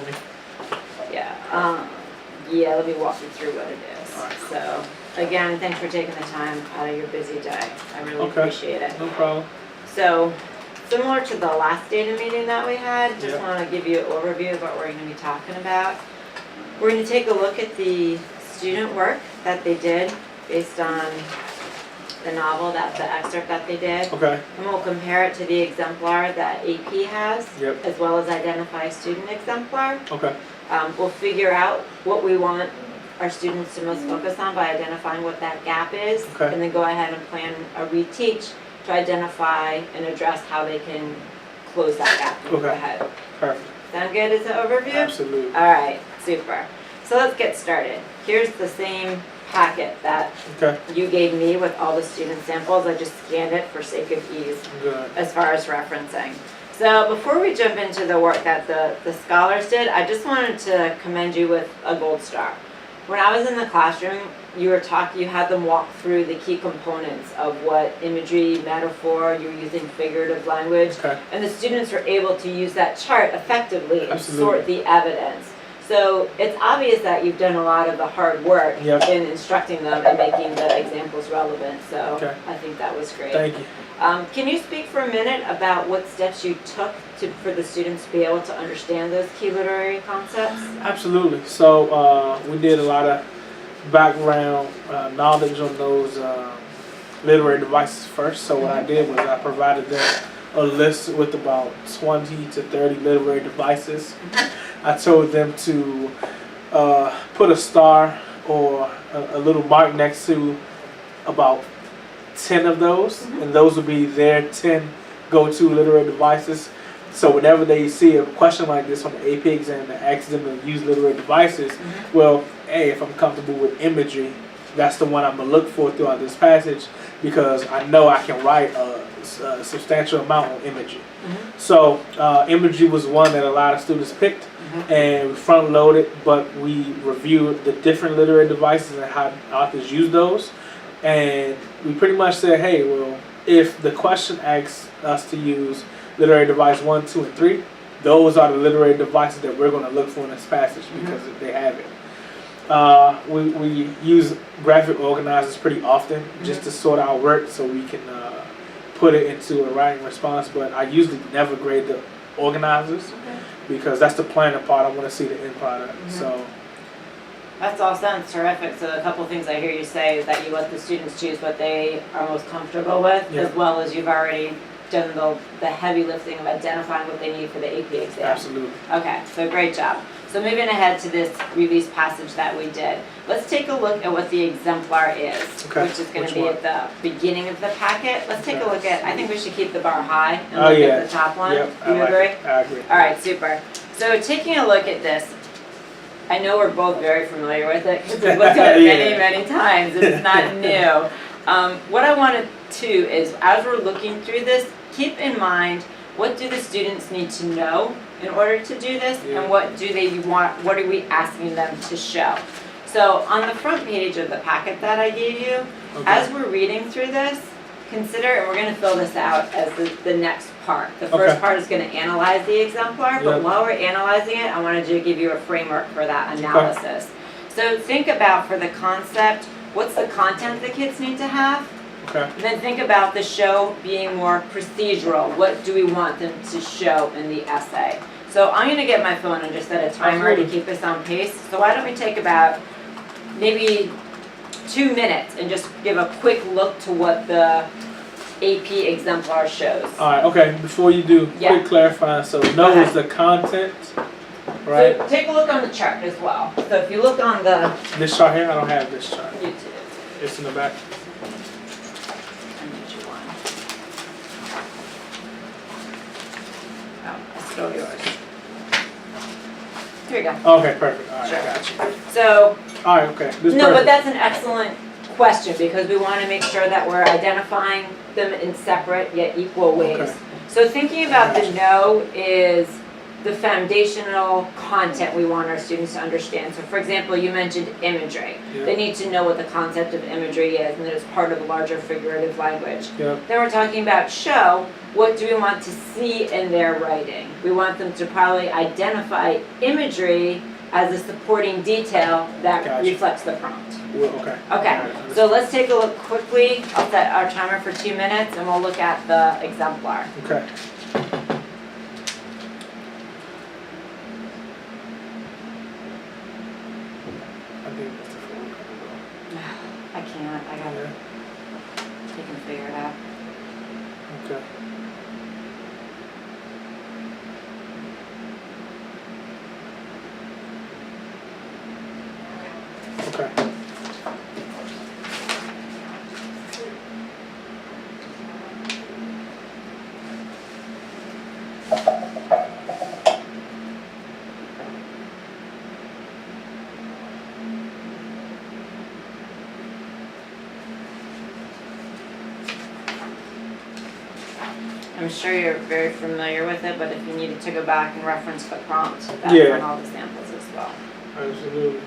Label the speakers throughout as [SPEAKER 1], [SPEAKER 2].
[SPEAKER 1] for me?
[SPEAKER 2] Yeah. Yeah, let me walk you through what it is.
[SPEAKER 1] All right, cool.
[SPEAKER 2] So, again, thanks for taking the time out of your busy day. I really
[SPEAKER 1] Okay.
[SPEAKER 2] appreciate it.
[SPEAKER 1] No problem.
[SPEAKER 2] So, similar to the last data meeting that we had, just
[SPEAKER 1] Yeah.
[SPEAKER 2] want to give you an overview of what we're going to be talking about. We're going to take a look at the student work that they did based on the novel, the excerpt that they did.
[SPEAKER 1] Okay.
[SPEAKER 2] And we'll compare it to the exemplar that AP has,
[SPEAKER 1] Yep.
[SPEAKER 2] as well as identify a student exemplar.
[SPEAKER 1] Okay.
[SPEAKER 2] We'll figure out what we want our students to most focus on by identifying what that gap is.
[SPEAKER 1] Okay.
[SPEAKER 2] And then go ahead and plan a reteach to identify and address how they can close that gap and move
[SPEAKER 1] Okay.
[SPEAKER 2] ahead.
[SPEAKER 1] Perfect.
[SPEAKER 2] Sound good as an overview?
[SPEAKER 1] Absolutely.
[SPEAKER 2] All right, super. So let's get started. Here's the same packet that
[SPEAKER 1] Okay.
[SPEAKER 2] you gave me with all the student samples. I just scanned it for sake of ease
[SPEAKER 1] Good.
[SPEAKER 2] as far as referencing. So before we jump into the work that the scholars did, I just wanted to commend you with a gold star. When I was in the classroom, you had them walk through the key components of what imagery, metaphor, you were using figurative language,
[SPEAKER 1] Okay.
[SPEAKER 2] and the students were able to use that chart effectively and
[SPEAKER 1] Absolutely.
[SPEAKER 2] sort the evidence. So it's obvious that you've done a lot of the hard work
[SPEAKER 1] Yep.
[SPEAKER 2] in instructing them and making the examples relevant. So
[SPEAKER 1] Okay.
[SPEAKER 2] I think that was great.
[SPEAKER 1] Thank you.
[SPEAKER 2] Can you speak for a minute about what steps you took for the students to be able to understand those key literary concepts?
[SPEAKER 1] Absolutely. So we did a lot of background knowledge on those literary devices first. So what I did was I provided them a list with about 20 to 30 literary devices. I told them to put a star or a little mark next to about 10 of those, and those would be their 10 go-to literary devices. So whenever they see a question like this on the AP exam that asks them to use literary devices, well, hey, if I'm comfortable with imagery, that's the one I'm going to look for throughout this passage because I know I can write a substantial amount on imagery. So imagery was one that a lot of students picked, and we front-loaded, but we reviewed the different literary devices and how authors use those. And we pretty much said, hey, well, if the question asks us to use literary device 1, 2, and 3, those are the literary devices that we're going to look for in this passage because they have it. We use graphic organizers pretty often just to sort our work so we can put it into a writing response, but I usually never grade the organizers because that's the planning part. I want to see the end product. So.
[SPEAKER 2] That's all sounds terrific. So a couple things I hear you say is that you let the students choose what they are most comfortable with,
[SPEAKER 1] Yeah.
[SPEAKER 2] as well as you've already done the heavy lifting of identifying what they need for the AP exam.
[SPEAKER 1] Absolutely.
[SPEAKER 2] Okay, so great job. So moving ahead to this release passage that we did, let's take a look at what the exemplar is,
[SPEAKER 1] Okay.
[SPEAKER 2] which is going
[SPEAKER 1] Which
[SPEAKER 2] to be
[SPEAKER 1] one?
[SPEAKER 2] at the beginning of the packet. Let's take a look at, I think we should keep the bar high and
[SPEAKER 1] Oh,
[SPEAKER 2] look
[SPEAKER 1] yeah.
[SPEAKER 2] at the top one.
[SPEAKER 1] Yep,
[SPEAKER 2] Do you agree?
[SPEAKER 1] I agree.
[SPEAKER 2] All right, super. So taking a look at this, I know we're both very familiar with it because we've looked at it many,
[SPEAKER 1] Yeah.
[SPEAKER 2] many times. It's not new. What I wanted to is, as we're looking through this, keep in mind what do the students need to know in order to do this,
[SPEAKER 1] Yeah.
[SPEAKER 2] and what do they want? What are we asking them to show? So on the front page of the packet that I gave you, as we're reading through this, consider, and we're going to fill this out as the next part. The first
[SPEAKER 1] Okay.
[SPEAKER 2] part is going to analyze the exemplar, but
[SPEAKER 1] Yep.
[SPEAKER 2] while we're analyzing it, I wanted to give you a framework for that analysis. So think about, for the concept, what's the content the kids need to have?
[SPEAKER 1] Okay.
[SPEAKER 2] And then think about the show being more procedural. What do we want them to show in the essay? So I'm going to get my phone and just set a timer to
[SPEAKER 1] Absolutely.
[SPEAKER 2] keep us on pace. So why don't we take about maybe 2 minutes and just give a quick look to what the AP exemplar shows.
[SPEAKER 1] All right. Okay. Before you do,
[SPEAKER 2] Yeah.
[SPEAKER 1] quick clarifying. So
[SPEAKER 2] Go
[SPEAKER 1] no
[SPEAKER 2] ahead.
[SPEAKER 1] is the content, right?
[SPEAKER 2] So take a look on the chart as well. So if you look on the
[SPEAKER 1] This chart here, I don't have this chart.
[SPEAKER 2] YouTube,
[SPEAKER 1] It's in the back.
[SPEAKER 2] I need you one. Oh, I stole yours. Here you go.
[SPEAKER 1] Okay. Perfect. All right.
[SPEAKER 2] Sure.
[SPEAKER 1] Got you.
[SPEAKER 2] So,
[SPEAKER 1] All right. Okay. This
[SPEAKER 2] no, but
[SPEAKER 1] perfect.
[SPEAKER 2] that's an excellent question because we want to make sure that we're identifying them in separate yet equal ways.
[SPEAKER 1] Okay.
[SPEAKER 2] So thinking about the no is the foundational content we want our students to understand. So for example, you mentioned imagery.
[SPEAKER 1] Yeah.
[SPEAKER 2] They need to know what the concept of imagery is and that it's part of a larger figurative language.
[SPEAKER 1] Yeah.
[SPEAKER 2] Then we're talking about show. What do we want to see in their writing? We want them to probably identify imagery as a supporting detail that
[SPEAKER 1] Gotcha.
[SPEAKER 2] reflects the prompt.
[SPEAKER 1] Well, okay.
[SPEAKER 2] Okay,
[SPEAKER 1] Alright,
[SPEAKER 2] so let's take a look quickly. I'll set our timer for 2 minutes and we'll look at the exemplar.
[SPEAKER 1] Okay. I think that's the phone.
[SPEAKER 2] I can't, I gotta,
[SPEAKER 1] Yeah.
[SPEAKER 2] you can figure it out.
[SPEAKER 1] Okay. Okay.
[SPEAKER 2] I'm sure you're very familiar with it, but if you needed to go back and reference the prompt, that's
[SPEAKER 1] Yeah.
[SPEAKER 2] on all the samples as well.
[SPEAKER 1] Absolutely.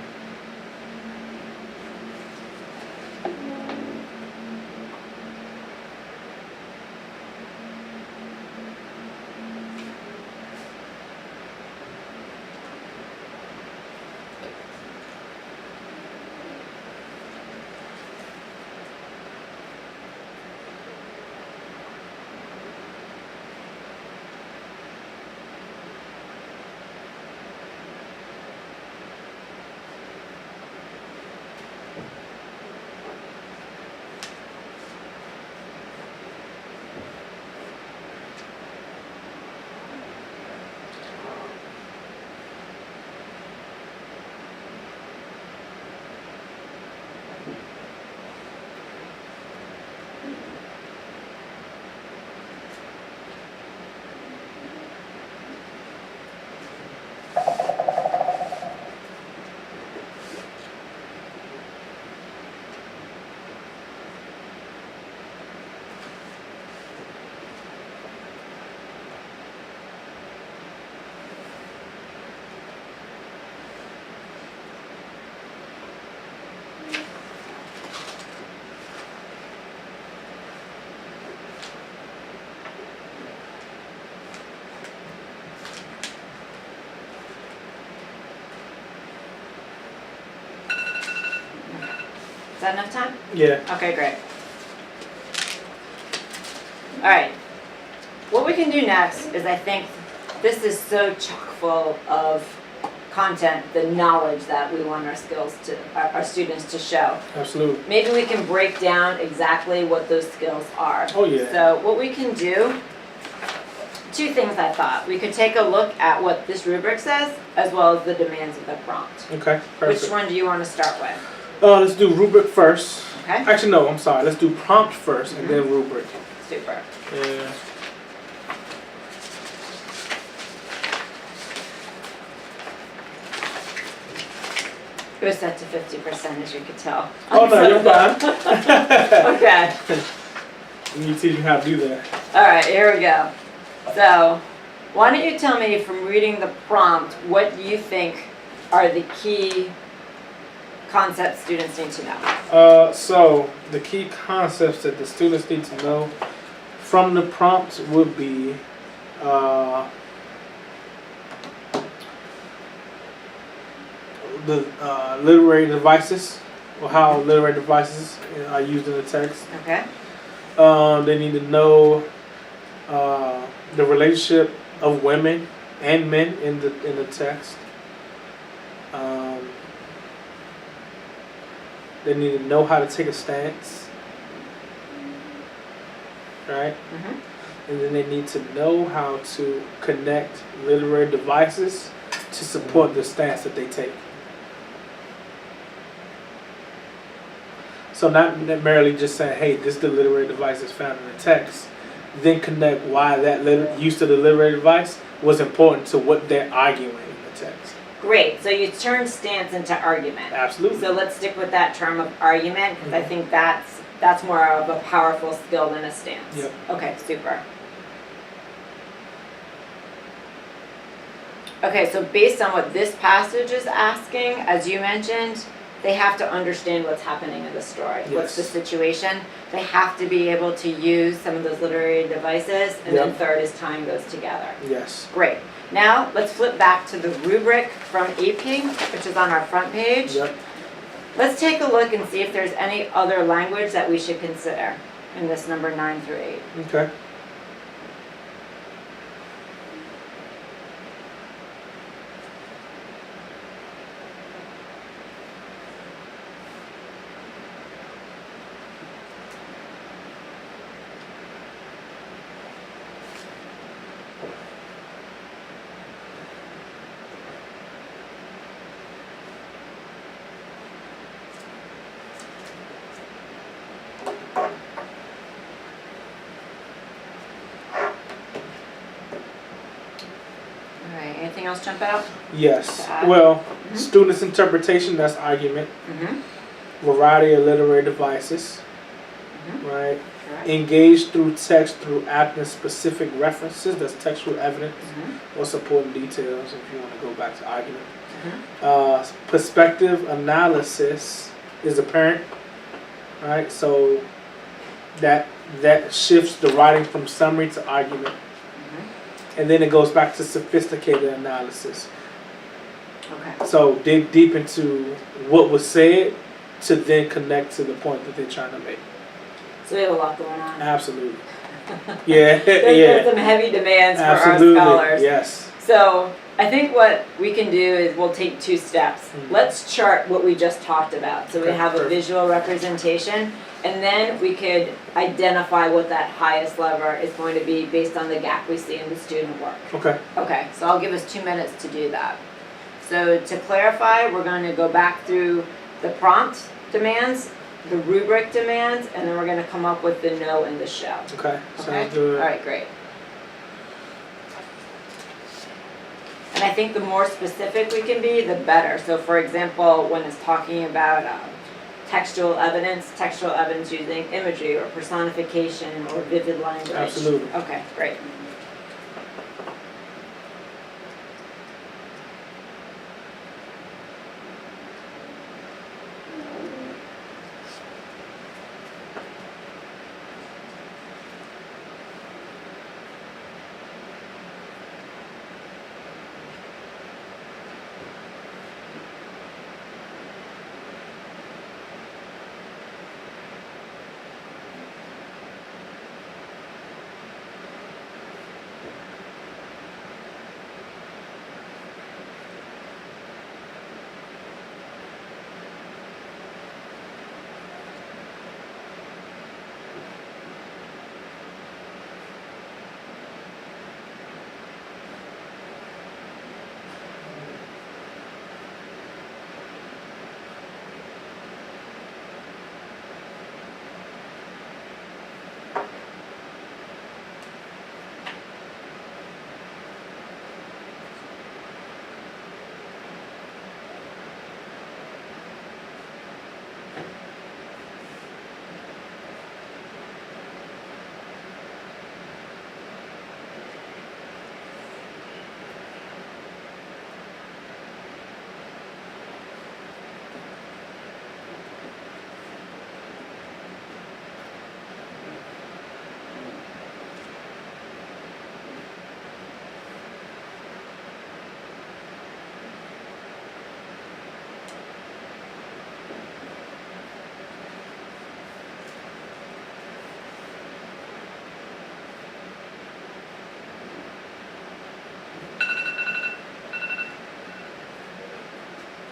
[SPEAKER 2] Is that enough time?
[SPEAKER 1] Yeah.
[SPEAKER 2] Okay, great. All right. What we can do next is I think this is so chock full of content, the knowledge that we want our students to show.
[SPEAKER 1] Absolutely.
[SPEAKER 2] Maybe we can break down exactly what those skills are.
[SPEAKER 1] Oh, yeah.
[SPEAKER 2] So what we can do, two things I thought. We could take a look at what this rubric says as well as the demands of the prompt.
[SPEAKER 1] Okay. Perfect.
[SPEAKER 2] Which one do you want to start with?
[SPEAKER 1] Let's do rubric first.
[SPEAKER 2] Okay,
[SPEAKER 1] Actually, no. I'm sorry. Let's do prompt first and then rubric.
[SPEAKER 2] super.
[SPEAKER 1] Yeah.
[SPEAKER 2] It was set to 50%, as you could tell.
[SPEAKER 1] Oh no, you're fine.
[SPEAKER 2] Okay.
[SPEAKER 1] You teach me how to do that.
[SPEAKER 2] All right, here we go. So, why don't you tell me from reading the prompt what you think are the key concepts students need to know?
[SPEAKER 1] So the key concepts that the students need to know from the prompt would be the literary devices, or how literary devices are used in the text.
[SPEAKER 2] Okay.
[SPEAKER 1] They need to know the relationship of women and men in the text. They need to know how to take a stance, right?
[SPEAKER 2] Mm-hmm.
[SPEAKER 1] And then they need to know how to connect literary devices to support the stance that they take. So not merely just saying, hey, this is the literary device that's found in the text, then connect why that use of the literary device was important to what they're arguing in the text.
[SPEAKER 2] Great. So you turn stance into argument.
[SPEAKER 1] Absolutely.
[SPEAKER 2] So let's stick with that term of argument because I think that's more of a powerful skill than a stance.
[SPEAKER 1] Yep.
[SPEAKER 2] Okay, super. Okay, so based on what this passage is asking, as you mentioned, they have to understand what's happening in the story. What's the
[SPEAKER 1] Yes.
[SPEAKER 2] situation? They have to be able to use some of those literary devices. And then
[SPEAKER 1] Yep.
[SPEAKER 2] third is tying those together.
[SPEAKER 1] Yes.
[SPEAKER 2] Great. Now let's flip back to the rubric from AP, which is on our front page.
[SPEAKER 1] Yep.
[SPEAKER 2] Let's take a look and see if there's any other language that we should consider in this number 9 through 8.
[SPEAKER 1] Okay.
[SPEAKER 2] All right, anything else jump out?
[SPEAKER 1] Yes.
[SPEAKER 2] Bad.
[SPEAKER 1] Well, students' interpretation, that's argument.
[SPEAKER 2] Mm-hmm.
[SPEAKER 1] Variety of literary devices.
[SPEAKER 2] Mhm.
[SPEAKER 1] Right.
[SPEAKER 2] Correct.
[SPEAKER 1] Engage through text through apt and specific references. That's textual evidence
[SPEAKER 2] Mhm.
[SPEAKER 1] or supporting details if you want to go back to argument.
[SPEAKER 2] Mhm.
[SPEAKER 1] Perspective analysis is apparent. Right. So that shifts the writing from summary to argument.
[SPEAKER 2] Mhm.
[SPEAKER 1] And then it goes back to sophisticated analysis.
[SPEAKER 2] Okay.
[SPEAKER 1] So dig deep into what was said to then connect to the point that they're trying to make.
[SPEAKER 2] So we have a lot going on.
[SPEAKER 1] Absolutely. Yeah,
[SPEAKER 2] There's
[SPEAKER 1] yeah.
[SPEAKER 2] some heavy demands for
[SPEAKER 1] Absolutely.
[SPEAKER 2] our scholars.
[SPEAKER 1] Yes.
[SPEAKER 2] So I think what we can do is we'll take 2 steps.
[SPEAKER 1] Mhm.
[SPEAKER 2] Let's chart what we just talked about. So we
[SPEAKER 1] Okay,
[SPEAKER 2] have a
[SPEAKER 1] perfect.
[SPEAKER 2] visual representation, and then we could identify what that highest lever is going to be based on the gap we see in the student work.
[SPEAKER 1] Okay.
[SPEAKER 2] Okay, so I'll give us 2 minutes to do that. So to clarify, we're going to go back through the prompt demands, the rubric demands, and then we're going to come up with the no and the show.
[SPEAKER 1] Okay.
[SPEAKER 2] Okay?
[SPEAKER 1] Sounds good.
[SPEAKER 2] All right, great. And I think the more specific we can be, the better. So for example, when it's talking about textual evidence using imagery or personification or vivid language.
[SPEAKER 1] Absolutely.
[SPEAKER 2] Okay, great.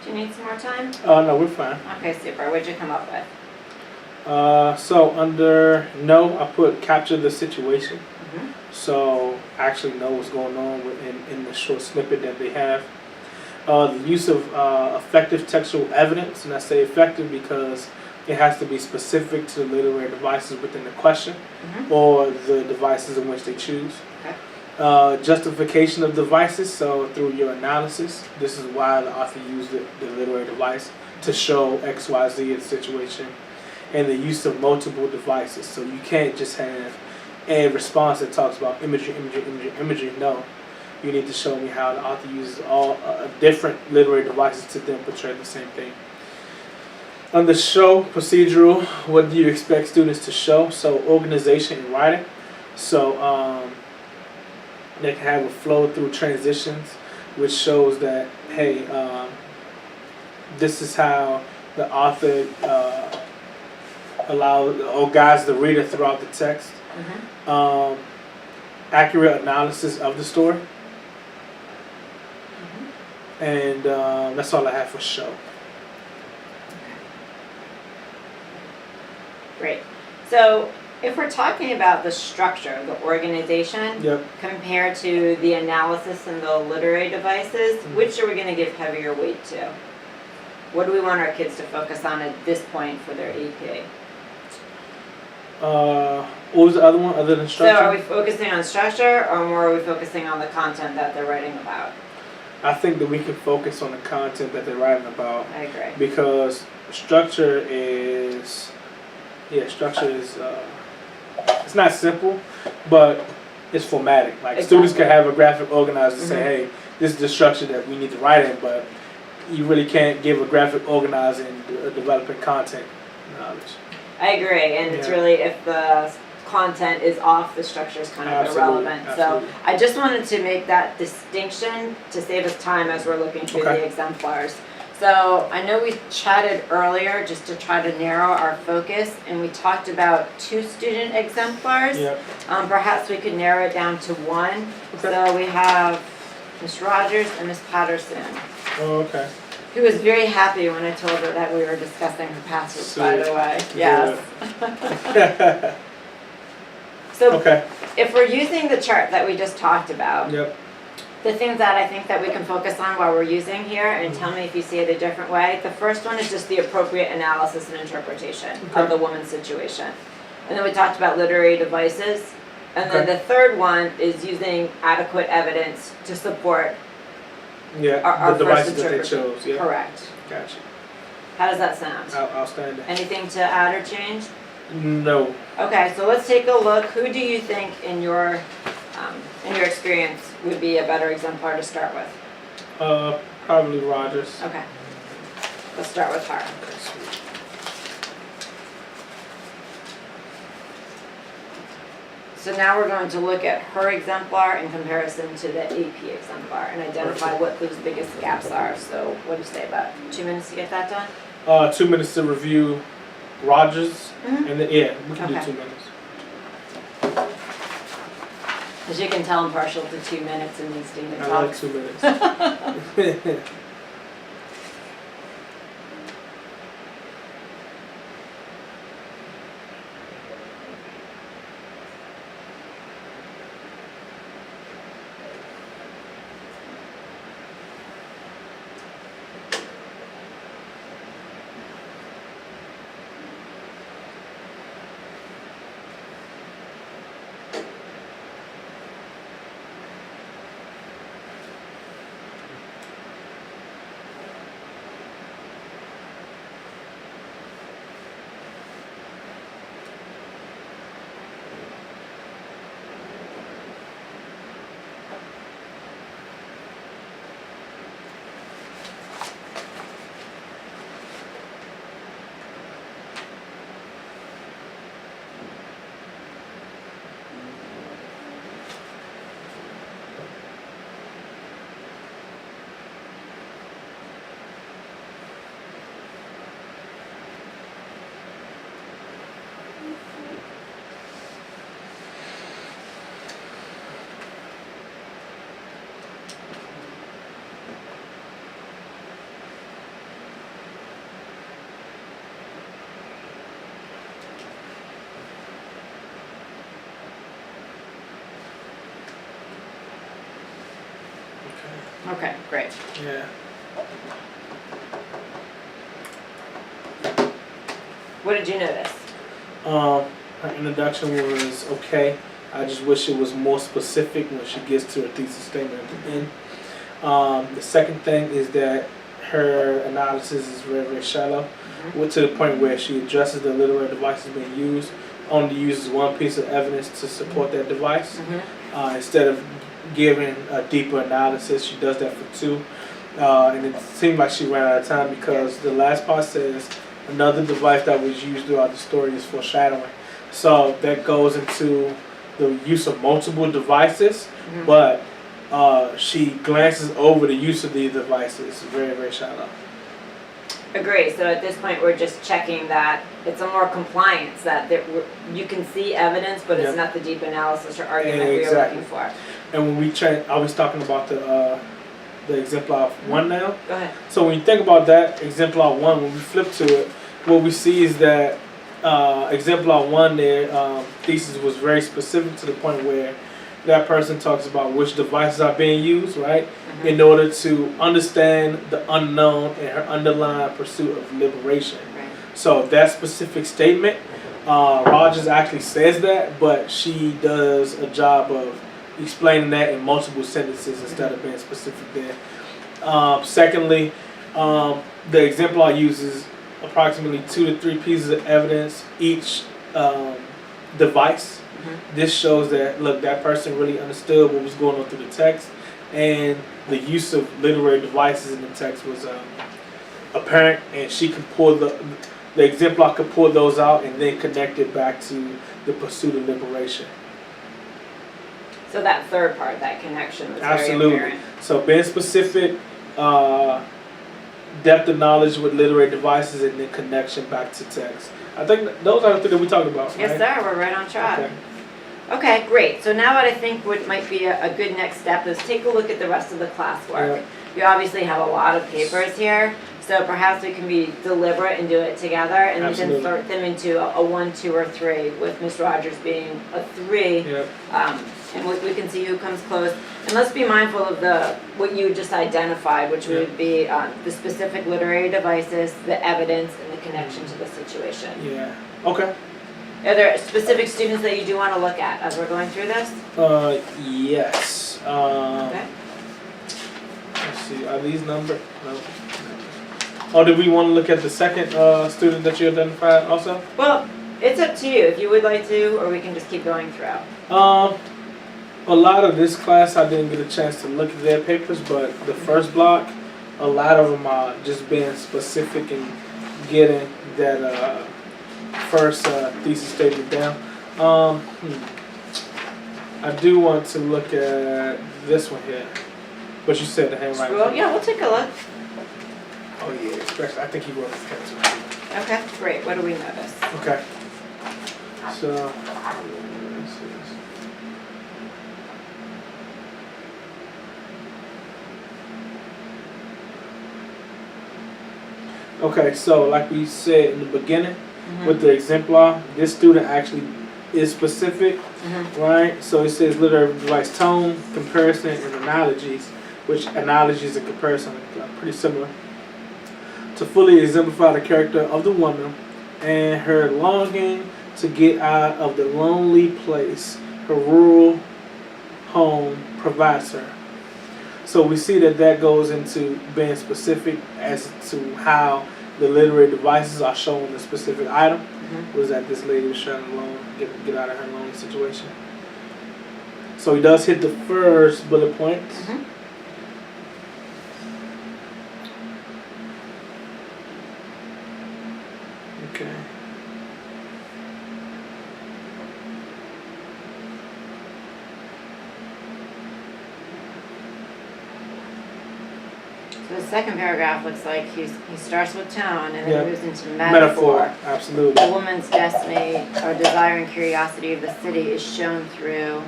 [SPEAKER 2] Do you need some more time?
[SPEAKER 1] No, we're fine.
[SPEAKER 2] Okay, super. What'd you come up with?
[SPEAKER 1] So under no, I put capture the situation.
[SPEAKER 2] Mhm.
[SPEAKER 1] So actually know what's going on in the short snippet that they have. The use of effective textual evidence, and I say effective because it has to be specific to the literary devices within the question
[SPEAKER 2] Mhm.
[SPEAKER 1] or the devices in which they choose.
[SPEAKER 2] Okay.
[SPEAKER 1] Justification of devices, so through your analysis, this is why the author used the literary device to show X, Y, Z in the situation. And the use of multiple devices, so you can't just have a response that talks about imagery. No, you need to show me how the author uses all different literary devices to then portray the same thing. On the show procedural, what do you expect students to show? So organization in writing. So they can have a flow through transitions, which shows that, hey, this is how the author allows or guides the reader throughout the text.
[SPEAKER 2] Mm-hmm.
[SPEAKER 1] Accurate analysis of the story.
[SPEAKER 2] Mm-hmm.
[SPEAKER 1] And that's all I have for show.
[SPEAKER 2] Great. So if we're talking about the structure, the organization,
[SPEAKER 1] Yep.
[SPEAKER 2] compared to the analysis and the literary devices,
[SPEAKER 1] Mhm.
[SPEAKER 2] which are we going to give heavier weight to? What do we want our kids to focus on at this point for their AP?
[SPEAKER 1] What was the other one other than structure?
[SPEAKER 2] So are we focusing on structure, or more are we focusing on the content that they're writing about?
[SPEAKER 1] I think that we can focus on the content that they're writing about,
[SPEAKER 2] I agree.
[SPEAKER 1] because structure is it's not simple, but it's formatting. Like students can have a graphic organizer and say, hey, this is the structure that we need to write in, but you really can't give a graphic organizer in developing content knowledge.
[SPEAKER 2] I agree, and it's
[SPEAKER 1] Yeah.
[SPEAKER 2] really, if the content is off, the structure is kind of
[SPEAKER 1] Absolutely,
[SPEAKER 2] irrelevant.
[SPEAKER 1] absolutely.
[SPEAKER 2] So I just wanted to make that distinction to save us time as we're looking through
[SPEAKER 1] Okay.
[SPEAKER 2] the exemplars. So I know we chatted earlier just to try to narrow our focus, and we talked about 2 student exemplars.
[SPEAKER 1] Yep.
[SPEAKER 2] Perhaps we could narrow it down to 1.
[SPEAKER 1] Okay.
[SPEAKER 2] So we have Ms. Rogers and Ms. Patterson,
[SPEAKER 1] Oh, okay.
[SPEAKER 2] who was very happy when I told her that we were discussing her passwords, by
[SPEAKER 1] Sweet.
[SPEAKER 2] the way. Yes. So
[SPEAKER 1] Okay.
[SPEAKER 2] if we're using the chart that we just talked about,
[SPEAKER 1] Yep.
[SPEAKER 2] the things that I think that we can focus on while we're using here, and tell me if you see it a different way. The first one is just the appropriate analysis and interpretation
[SPEAKER 1] Okay.
[SPEAKER 2] of the woman's situation. And then we talked about literary devices. And then
[SPEAKER 1] Okay.
[SPEAKER 2] the third one is using adequate evidence to support
[SPEAKER 1] Yeah.
[SPEAKER 2] our
[SPEAKER 1] The
[SPEAKER 2] first
[SPEAKER 1] devices that they
[SPEAKER 2] interpretation.
[SPEAKER 1] chose. Yeah.
[SPEAKER 2] Correct.
[SPEAKER 1] Gotcha.
[SPEAKER 2] How does that sound?
[SPEAKER 1] Outstanding.
[SPEAKER 2] Anything to add or change?
[SPEAKER 1] No.
[SPEAKER 2] Okay, so let's take a look. Who do you think in your experience would be a better exemplar to start with?
[SPEAKER 1] Probably Rogers.
[SPEAKER 2] Okay, let's start with her.
[SPEAKER 1] Okay, sweet.
[SPEAKER 2] So now we're going to look at her exemplar in comparison to the AP exemplar and identify what those biggest gaps are. So what do you say, about 2 minutes to get that done?
[SPEAKER 1] 2 minutes to review Rogers,
[SPEAKER 2] Mhm.
[SPEAKER 1] and then, yeah, we can
[SPEAKER 2] Okay.
[SPEAKER 1] do 2 minutes.
[SPEAKER 2] As you can tell, I'm partial to 2 minutes in these student
[SPEAKER 1] I
[SPEAKER 2] talks.
[SPEAKER 1] like 2 minutes.
[SPEAKER 2] Okay, great.
[SPEAKER 1] Yeah.
[SPEAKER 2] What did you notice?
[SPEAKER 1] Her introduction was okay. I just wish it was more specific when she gets to her thesis statement at the end. The second thing is that her analysis is very, very shallow, to the point where she addresses the literary devices being used, only uses one piece of evidence to support that device.
[SPEAKER 2] Mhm.
[SPEAKER 1] Instead of giving a deeper analysis, she does that for two. And it seemed like she ran out of time because the last part says another device that was used throughout the story is foreshadowing. So that goes into the use of multiple devices,
[SPEAKER 2] Mhm.
[SPEAKER 1] but she glances over the use of these devices very, very shallow.
[SPEAKER 2] Agree. So at this point, we're just checking that it's a more compliance, that you can see evidence, but it's
[SPEAKER 1] Yep.
[SPEAKER 2] not the deep analysis or argument we are
[SPEAKER 1] Exactly.
[SPEAKER 2] looking for.
[SPEAKER 1] And when we check, I was talking about the exemplar of one now.
[SPEAKER 2] Go ahead.
[SPEAKER 1] So when you think about that exemplar one, when we flip to it, what we see is that exemplar one there, thesis was very specific to the point where that person talks about which devices are being used, right,
[SPEAKER 2] Mhm.
[SPEAKER 1] in order to understand the unknown and her underlying pursuit of liberation.
[SPEAKER 2] Right.
[SPEAKER 1] So that specific statement, Rogers actually says that, but she does a job of explaining that in multiple sentences instead of being specific there. Secondly, the exemplar uses approximately 2 to 3 pieces of evidence each device.
[SPEAKER 2] Mhm.
[SPEAKER 1] This shows that, look, that person really understood what was going on through the text, and the use of literary devices in the text was apparent, and she could pull the exemplar could pull those out and then connect it back to the pursuit of liberation.
[SPEAKER 2] So that third part, that connection was
[SPEAKER 1] Absolutely.
[SPEAKER 2] very apparent.
[SPEAKER 1] So being specific, depth of knowledge with literary devices, and then connection back to text. I think those are the things that we talked about.
[SPEAKER 2] Yes,
[SPEAKER 1] right?
[SPEAKER 2] sir. We're right on track.
[SPEAKER 1] Okay.
[SPEAKER 2] Okay, great. So now what I think might be a good next step is take a look at the rest of the classwork.
[SPEAKER 1] Yeah.
[SPEAKER 2] You obviously have a lot of papers here, so perhaps we can be deliberate and do it together, and
[SPEAKER 1] Absolutely.
[SPEAKER 2] we can sort them into a 1, 2, or 3, with Ms. Rogers being a 3.
[SPEAKER 1] Yep.
[SPEAKER 2] And we can see who comes close. And let's be mindful of what you just identified, which
[SPEAKER 1] Yeah.
[SPEAKER 2] would be the specific literary devices, the evidence, and the connection to the situation.
[SPEAKER 1] Yeah. Okay.
[SPEAKER 2] Are there specific students that you do want to look at as we're going through this?
[SPEAKER 1] Yes.
[SPEAKER 2] Okay.
[SPEAKER 1] Let's see. Are these numbered? No. Oh, did we want to look at the second student that you identified also?
[SPEAKER 2] Well, it's up to you if you would like to, or we can just keep going through.
[SPEAKER 1] A lot of this class I didn't get a chance to look at their papers, but the first block, a lot of them are just being specific and getting that first thesis statement down. I do want to look at this one here, but you said the handwriting.
[SPEAKER 2] Well, yeah, we'll take a look.
[SPEAKER 1] Oh yeah, especially I think he wrote his pencil.
[SPEAKER 2] Okay, great. What do we notice?
[SPEAKER 1] Okay. So this is. Okay, so like we said in the beginning, with the exemplar, this student actually is specific, right? So it says literary device tone, comparison, and analogies, which analogies and comparison are pretty similar, to fully exemplify the character of the woman and her longing to get out of the lonely place her rural home provides her. So we see that goes into being specific as to how the literary devices are showing the specific item. Was that this lady was trying to get out of her lonely situation. So he does hit the first bullet point. Okay.
[SPEAKER 2] So the second paragraph looks like he starts with tone and then
[SPEAKER 1] Yeah.
[SPEAKER 2] moves into metaphor.
[SPEAKER 1] Absolutely.
[SPEAKER 2] The woman's destiny or desire and curiosity of the city is shown through.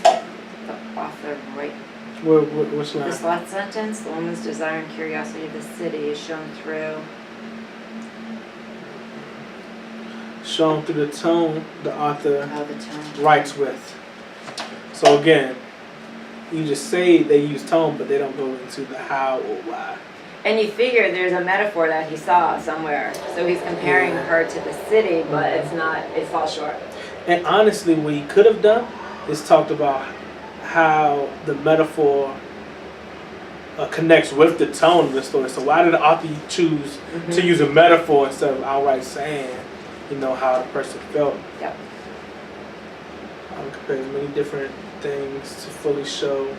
[SPEAKER 2] The author right.
[SPEAKER 1] Which line?
[SPEAKER 2] This last sentence, the woman's desire and curiosity of the city is shown through.
[SPEAKER 1] Shown through the tone the author
[SPEAKER 2] Oh, the tone.
[SPEAKER 1] writes with. So again, you just say they use tone, but they don't go into the how or why.
[SPEAKER 2] And you figure there's a metaphor that he saw somewhere. So he's comparing her to the city, but it's not, it falls short.
[SPEAKER 1] And honestly, what he could have done is talked about how the metaphor connects with the tone of the story. So why did the author choose to use a metaphor instead of outright saying how the person felt.
[SPEAKER 2] Yep.
[SPEAKER 1] Compare as many different things to fully show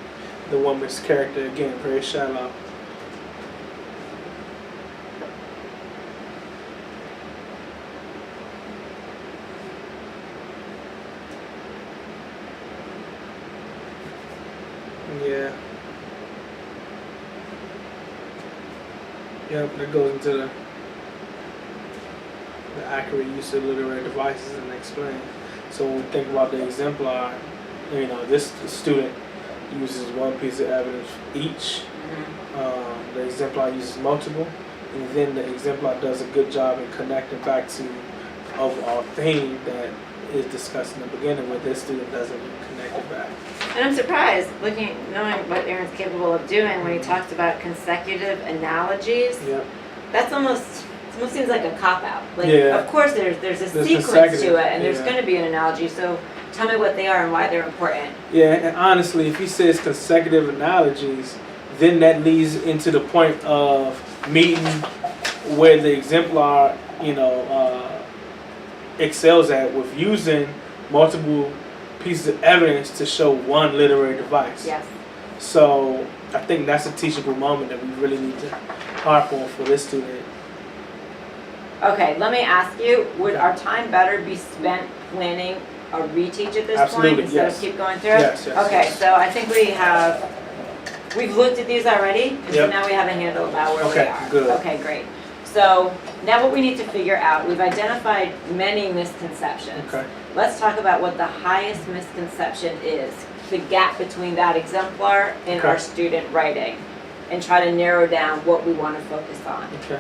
[SPEAKER 1] the woman's character. Again, very shallow. Yeah. Yep, that goes into the accurate use of literary devices and explain. So when we think about the exemplar, this student uses one piece of evidence each. The exemplar uses multiple, and then the exemplar does a good job in connecting back to the overall theme that is discussed in the beginning, where this student doesn't connect it back.
[SPEAKER 2] And I'm surprised, knowing what Aaron's capable of doing when he talks about consecutive analogies.
[SPEAKER 1] Yep.
[SPEAKER 2] It almost seems like a cop-out.
[SPEAKER 1] Yeah.
[SPEAKER 2] Of course there's a
[SPEAKER 1] There's
[SPEAKER 2] sequence to it, and there's
[SPEAKER 1] yeah.
[SPEAKER 2] going to be an analogy, so tell me what they are and why they're important.
[SPEAKER 1] Yeah, and honestly, if he says consecutive analogies, then that leads into the point of meeting where the exemplar, excels at, with using multiple pieces of evidence to show one literary device.
[SPEAKER 2] Yes.
[SPEAKER 1] So I think that's a teachable moment that we really need to harp on for this student.
[SPEAKER 2] Okay, let me ask you, would our time better be spent planning a reteach at this
[SPEAKER 1] Absolutely,
[SPEAKER 2] point instead
[SPEAKER 1] yes.
[SPEAKER 2] of keep going through it?
[SPEAKER 1] Yes, yes,
[SPEAKER 2] Okay,
[SPEAKER 1] yes.
[SPEAKER 2] so I think we've looked at these already, and so
[SPEAKER 1] Yep.
[SPEAKER 2] now we have a handle about where
[SPEAKER 1] Okay,
[SPEAKER 2] we are.
[SPEAKER 1] good.
[SPEAKER 2] Okay, great. So now what we need to figure out, we've identified many misconceptions.
[SPEAKER 1] Okay.
[SPEAKER 2] Let's talk about what the highest misconception is, the gap between that exemplar and
[SPEAKER 1] Okay.
[SPEAKER 2] our student writing, and try to narrow down what we want to focus on.
[SPEAKER 1] Okay.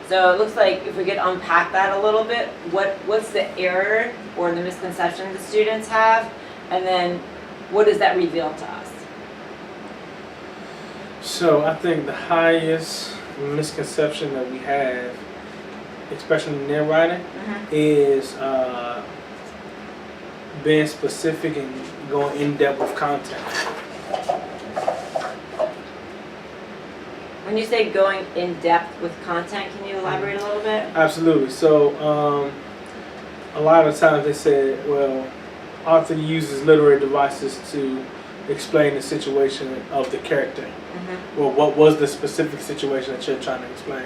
[SPEAKER 2] So it looks like if we could unpack that a little bit, what's the error or the misconception the students have, and then what does that reveal to us?
[SPEAKER 1] So I think the highest misconception that we have, especially in their writing, is being specific and going in depth with content.
[SPEAKER 2] When you say going in depth with content, can you elaborate a little bit?
[SPEAKER 1] Absolutely. So a lot of times they say, well, author uses literary devices to explain the situation of the character. Well, what was the specific situation that you're trying to explain?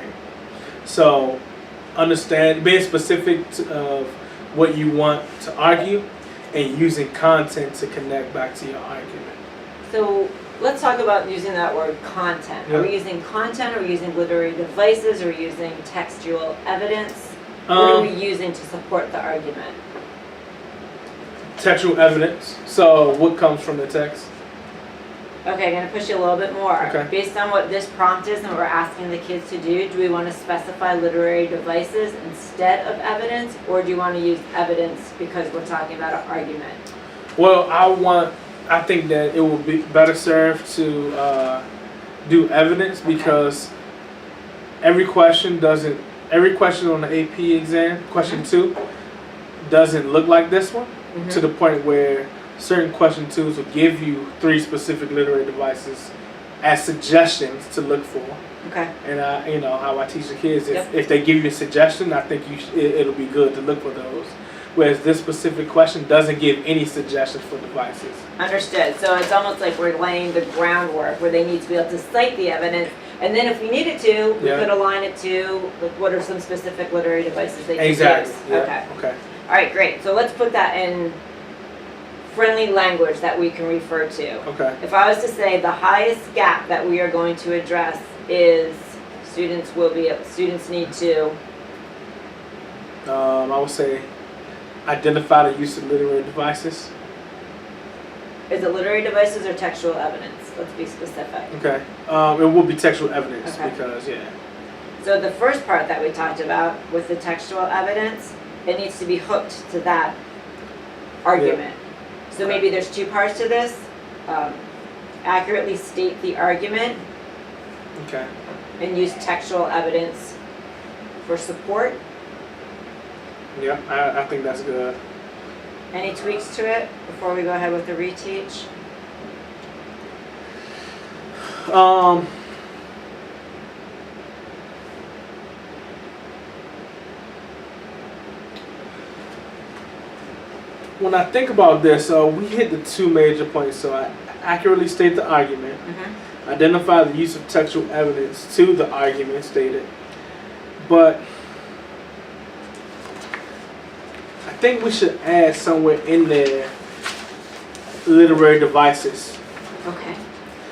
[SPEAKER 1] So being specific of what you want to argue and using content to connect back to your argument.
[SPEAKER 2] So let's talk about using that word content.
[SPEAKER 1] Yeah.
[SPEAKER 2] Are we using content, or are we using literary devices, or are we using textual evidence? What are we using to support the argument?
[SPEAKER 1] Textual evidence. So what comes from the text?
[SPEAKER 2] Okay, I'm going to push you a little bit more.
[SPEAKER 1] Okay.
[SPEAKER 2] Based on what this prompt is and what we're asking the kids to do we want to specify literary devices instead of evidence, or do you want to use evidence because we're talking about an argument?
[SPEAKER 1] Well, I think that it will be better served to do evidence, because every question on the AP exam, question 2, doesn't look like this one, to the point where certain question 2s will give you 3 specific literary devices as suggestions to look for.
[SPEAKER 2] Okay.
[SPEAKER 1] And how I teach the kids,
[SPEAKER 2] Yep.
[SPEAKER 1] if they give you a suggestion, I think it'll be good to look for those. Whereas this specific question doesn't give any suggestions for devices.
[SPEAKER 2] Understood. So it's almost like we're laying the groundwork where they need to be able to cite the evidence, and then if we needed to, we
[SPEAKER 1] Yeah.
[SPEAKER 2] could align it to what are some specific literary devices they could
[SPEAKER 1] Exactly.
[SPEAKER 2] use.
[SPEAKER 1] Yeah.
[SPEAKER 2] Okay.
[SPEAKER 1] Okay.
[SPEAKER 2] All right, great. So let's put that in friendly language that we can refer to.
[SPEAKER 1] Okay.
[SPEAKER 2] If I was to say the highest gap that we are going to address is students need to,
[SPEAKER 1] I would say identify the use of literary devices.
[SPEAKER 2] is it literary devices or textual evidence? Let's be specific.
[SPEAKER 1] Okay. It will be textual evidence,
[SPEAKER 2] Okay.
[SPEAKER 1] because
[SPEAKER 2] So the first part that we talked about with the textual evidence, it needs to be hooked to that argument. So
[SPEAKER 1] Okay.
[SPEAKER 2] maybe there's 2 parts to this. Accurately state the argument
[SPEAKER 1] Okay.
[SPEAKER 2] and use textual evidence for support.
[SPEAKER 1] Yeah, I think that's good.
[SPEAKER 2] Any tweaks to it before we go ahead with the reteach?
[SPEAKER 1] when I think about this, we hit the two major points. So I accurately state the argument, identify the use of textual evidence to the argument stated, but I think we should add somewhere in there literary devices.
[SPEAKER 2] Okay.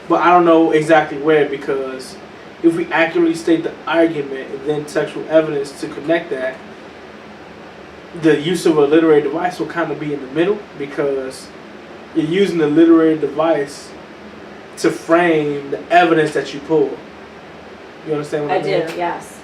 [SPEAKER 1] But I don't know exactly where, because if we accurately state the argument and then textual evidence to connect that, the use of a literary device will kind of be in the middle, because you're using the literary device to frame the evidence that you pull. You understand what I mean?
[SPEAKER 2] I do, yes.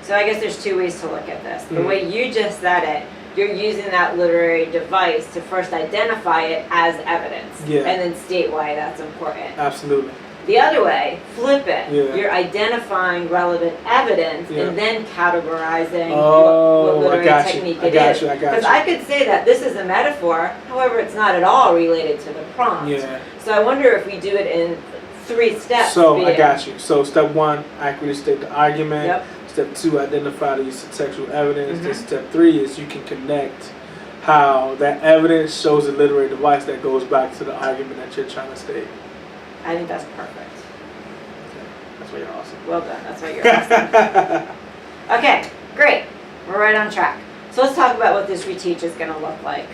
[SPEAKER 2] So I guess there's two ways to look at this. The way you just said it, you're using that literary device to first identify it as evidence, and then state why that's important.
[SPEAKER 1] Absolutely.
[SPEAKER 2] The other way, flip it.
[SPEAKER 1] Yeah.
[SPEAKER 2] You're identifying relevant evidence and then categorizing what literary technique it is. Because I could say that this is a metaphor, however, it's not at all related to the prompt.
[SPEAKER 1] Yeah.
[SPEAKER 2] So I wonder if we do it in 3 steps.
[SPEAKER 1] So I got you. So step 1, accurately state the argument.
[SPEAKER 2] Yep.
[SPEAKER 1] Step 2, identify the use of textual evidence. Then step 3 is you can connect how that evidence shows a literary device that goes back to the argument that you're trying to state.
[SPEAKER 2] I think that's perfect.
[SPEAKER 1] Okay. That's why you're awesome.
[SPEAKER 2] Well done. That's why you're awesome. Okay, great. We're right on track. So let's talk about what this reteach is going to look like.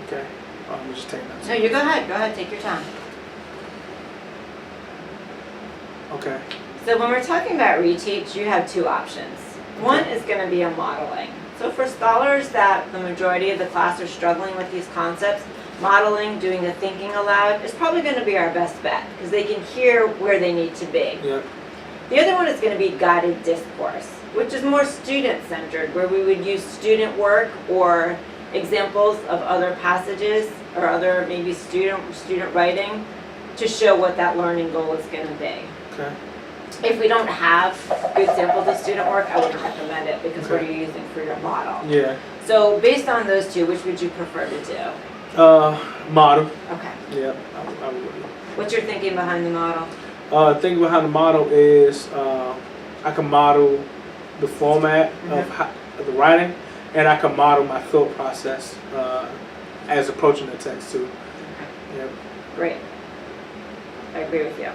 [SPEAKER 1] Okay. I'm just taking that.
[SPEAKER 2] No, you go ahead. Go ahead. Take your time.
[SPEAKER 1] Okay.
[SPEAKER 2] So when we're talking about reteach, you have 2 options. One is going to be a modeling. So for scholars that the majority of the class are struggling with these concepts, modeling, doing the thinking aloud is probably going to be our best bet, because they can hear where they need to be.
[SPEAKER 1] Yep.
[SPEAKER 2] The other one is going to be guided discourse, which is more student-centered, where we would use student work or examples of other passages or other maybe student writing to show what that learning goal is going to be.
[SPEAKER 1] Okay.
[SPEAKER 2] If we don't have good examples of student work, I wouldn't recommend it, because what are you using for your model?
[SPEAKER 1] Yeah.
[SPEAKER 2] So based on those 2, which would you prefer to do?
[SPEAKER 1] Model.
[SPEAKER 2] Okay.
[SPEAKER 1] Yeah, I would.
[SPEAKER 2] What's your thinking behind the model?
[SPEAKER 1] Thinking behind the model is I can model the format of the writing, and I can model my thought process as approaching the text too.
[SPEAKER 2] Okay.
[SPEAKER 1] Yep.
[SPEAKER 2] Great. I agree with you.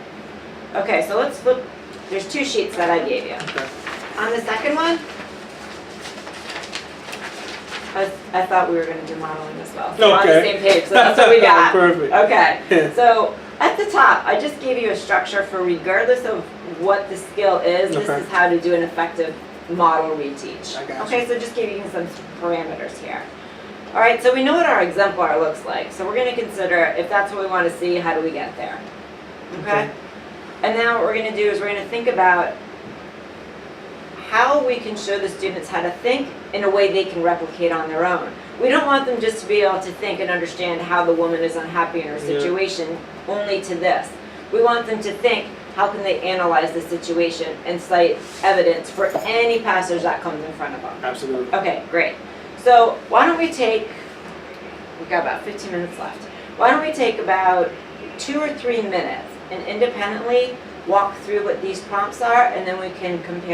[SPEAKER 2] Okay, so let's flip. There's 2 sheets that I gave you.
[SPEAKER 1] Okay.
[SPEAKER 2] On the second one, I thought we were going to do modeling as well. So we're on the same page, so that's what we got.
[SPEAKER 1] Perfect.
[SPEAKER 2] Okay, so at the top, I just gave you a structure for regardless of what the skill is, this is how to do an effective model reteach.
[SPEAKER 1] I got you.
[SPEAKER 2] Okay, so just giving you some parameters here. All right, so we know what our exemplar looks like. So we're going to consider, if that's what we want to see, how do we get there? Okay? And now what we're going to do is we're going to think about how we can show the students how to think in a way they can replicate on their own. We don't want them just to be able to think and understand how the woman is unhappy in her situation only to this. We want them to think, how can they analyze the situation and cite evidence for any passage that comes in front of them.
[SPEAKER 1] Absolutely.
[SPEAKER 2] Okay, great. So why don't we take, we've got about 15 minutes left. Why don't we take about 2 or 3 minutes and independently walk through what these prompts are, and then we can compare